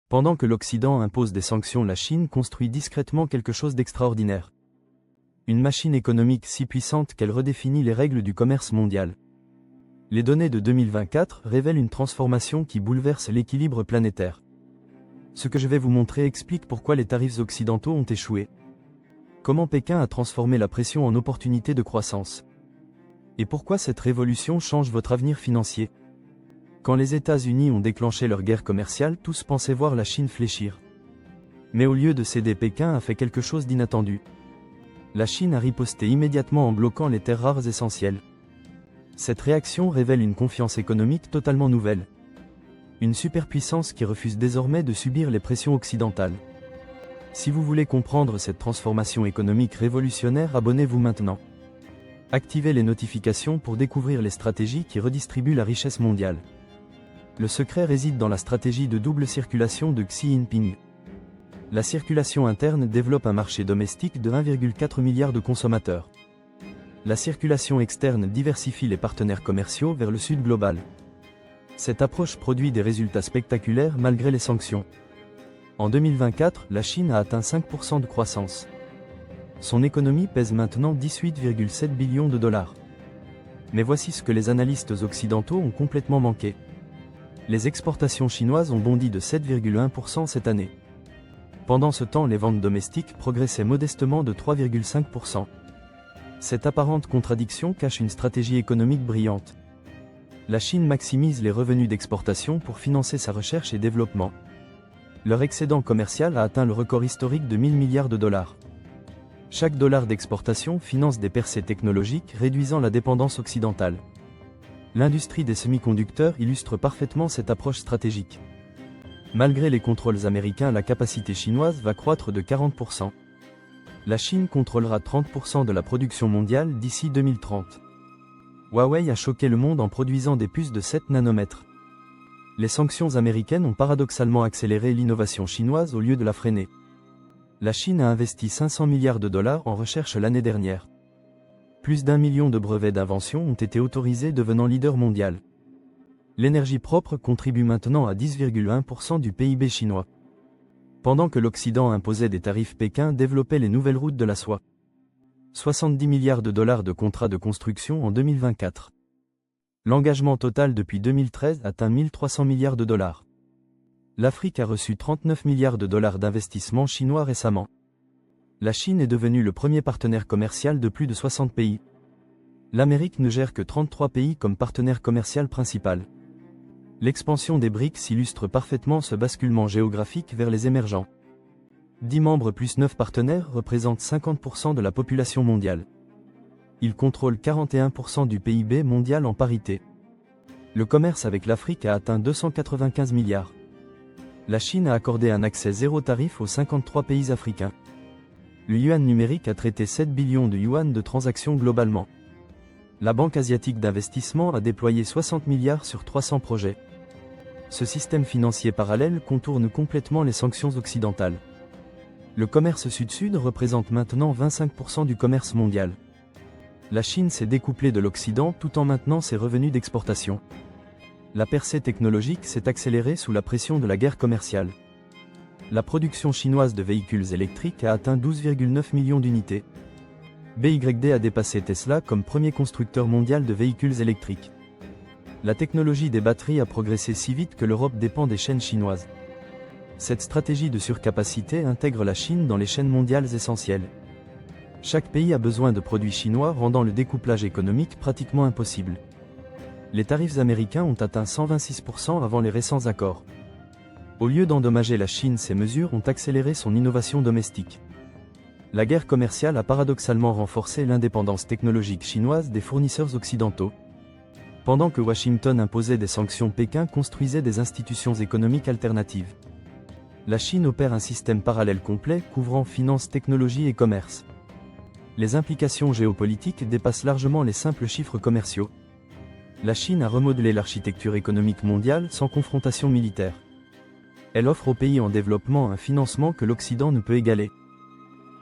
Pendant que l'Occident impose des sanctions, la Chine construit discrètement quelque chose d'extraordinaire. Une machine économique si puissante qu'elle redéfinit les règles du commerce mondial. Les données de 2024 révèlent une transformation qui bouleverse l'équilibre planétaire. Ce que je vais vous montrer explique pourquoi les tarifs occidentaux ont échoué. Comment Pékin a transformé la pression en opportunité de croissance. Et pourquoi cette révolution change votre avenir financier. Quand les États-Unis ont déclenché leur guerre commerciale, tous pensaient voir la Chine fléchir. Mais au lieu de céder, Pékin a fait quelque chose d'inattendu. La Chine a riposté immédiatement en bloquant les terres rares essentielles. Cette réaction révèle une confiance économique totalement nouvelle. Une superpuissance qui refuse désormais de subir les pressions occidentales. Si vous voulez comprendre cette transformation économique révolutionnaire, abonnez-vous maintenant. Activez les notifications pour découvrir les stratégies qui redistribuent la richesse mondiale. Le secret réside dans la stratégie de double circulation de Xi Jinping. La circulation interne développe un marché domestique de 1,4 milliard de consommateurs. La circulation externe diversifie les partenaires commerciaux vers le sud global. Cette approche produit des résultats spectaculaires malgré les sanctions. En 2024, la Chine a atteint 5% de croissance. Son économie pèse maintenant 18,7 billions de dollars. Mais voici ce que les analystes occidentaux ont complètement manqué. Les exportations chinoises ont bondi de 7,1% cette année. Pendant ce temps, les ventes domestiques progressaient modestement de 3,5%. Cette apparente contradiction cache une stratégie économique brillante. La Chine maximise les revenus d'exportation pour financer sa recherche et développement. Leur excédent commercial a atteint le record historique de 1000 milliards de dollars. Chaque dollar d'exportation finance des percées technologiques, réduisant la dépendance occidentale. L'industrie des semi-conducteurs illustre parfaitement cette approche stratégique. Malgré les contrôles américains, la capacité chinoise va croître de 40%. La Chine contrôlera 30% de la production mondiale d'ici 2030. Huawei a choqué le monde en produisant des puces de 7 nanomètres. Les sanctions américaines ont paradoxalement accéléré l'innovation chinoise au lieu de la freiner. La Chine a investi 500 milliards de dollars en recherche l'année dernière. Plus d'1 million de brevets d'invention ont été autorisés, devenant leader mondial. L'énergie propre contribue maintenant à 10,1% du PIB chinois. Pendant que l'Occident imposait des tarifs, Pékin développait les nouvelles routes de la soie. 70 milliards de dollars de contrats de construction en 2024. L'engagement total depuis 2013 atteint 1300 milliards de dollars. L'Afrique a reçu 39 milliards de dollars d'investissements chinois récemment. La Chine est devenue le premier partenaire commercial de plus de 60 pays. L'Amérique ne gère que 33 pays comme partenaire commercial principal. L'expansion des BRICS illustre parfaitement ce basculement géographique vers les émergents. 10 membres plus 9 partenaires représentent 50% de la population mondiale. Ils contrôlent 41% du PIB mondial en parité. Le commerce avec l'Afrique a atteint 295 milliards. La Chine a accordé un accès zéro tarif aux 53 pays africains. Le yuan numérique a traité 7 billions de yuan de transactions globalement. La Banque asiatique d'investissement a déployé 60 milliards sur 300 projets. Ce système financier parallèle contourne complètement les sanctions occidentales. Le commerce sud-sud représente maintenant 25% du commerce mondial. La Chine s'est découplée de l'Occident tout en maintenant ses revenus d'exportation. La percée technologique s'est accélérée sous la pression de la guerre commerciale. La production chinoise de véhicules électriques a atteint 12,9 millions d'unités. BYD a dépassé Tesla comme premier constructeur mondial de véhicules électriques. La technologie des batteries a progressé si vite que l'Europe dépend des chaînes chinoises. Cette stratégie de surcapacité intègre la Chine dans les chaînes mondiales essentielles. Chaque pays a besoin de produits chinois, rendant le découplage économique pratiquement impossible. Les tarifs américains ont atteint 126% avant les récents accords. Au lieu d'endommager la Chine, ces mesures ont accéléré son innovation domestique. La guerre commerciale a paradoxalement renforcé l'indépendance technologique chinoise des fournisseurs occidentaux. Pendant que Washington imposait des sanctions, Pékin construisait des institutions économiques alternatives. La Chine opère un système parallèle complet couvrant finance, technologie et commerce. Les implications géopolitiques dépassent largement les simples chiffres commerciaux. La Chine a remodelé l'architecture économique mondiale sans confrontation militaire. Elle offre aux pays en développement un financement que l'Occident ne peut égaler.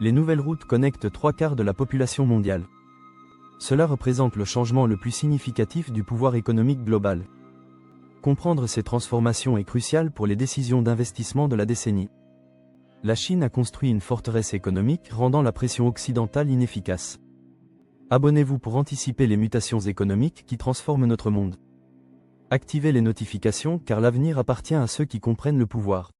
Les nouvelles routes connectent 3/4 de la population mondiale. Cela représente le changement le plus significatif du pouvoir économique global. Comprendre ces transformations est crucial pour les décisions d'investissement de la décennie. La Chine a construit une forteresse économique rendant la pression occidentale inefficace. Abonnez-vous pour anticiper les mutations économiques qui transforment notre monde. Activez les notifications car l'avenir appartient à ceux qui comprennent le pouvoir.